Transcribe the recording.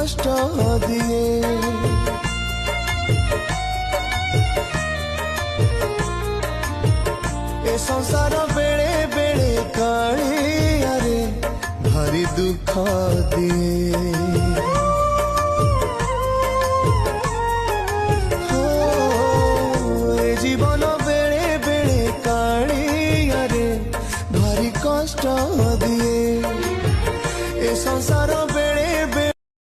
कष्ट दिए। ए संसार बेले बेले कालिया रे भारी दुख दिए।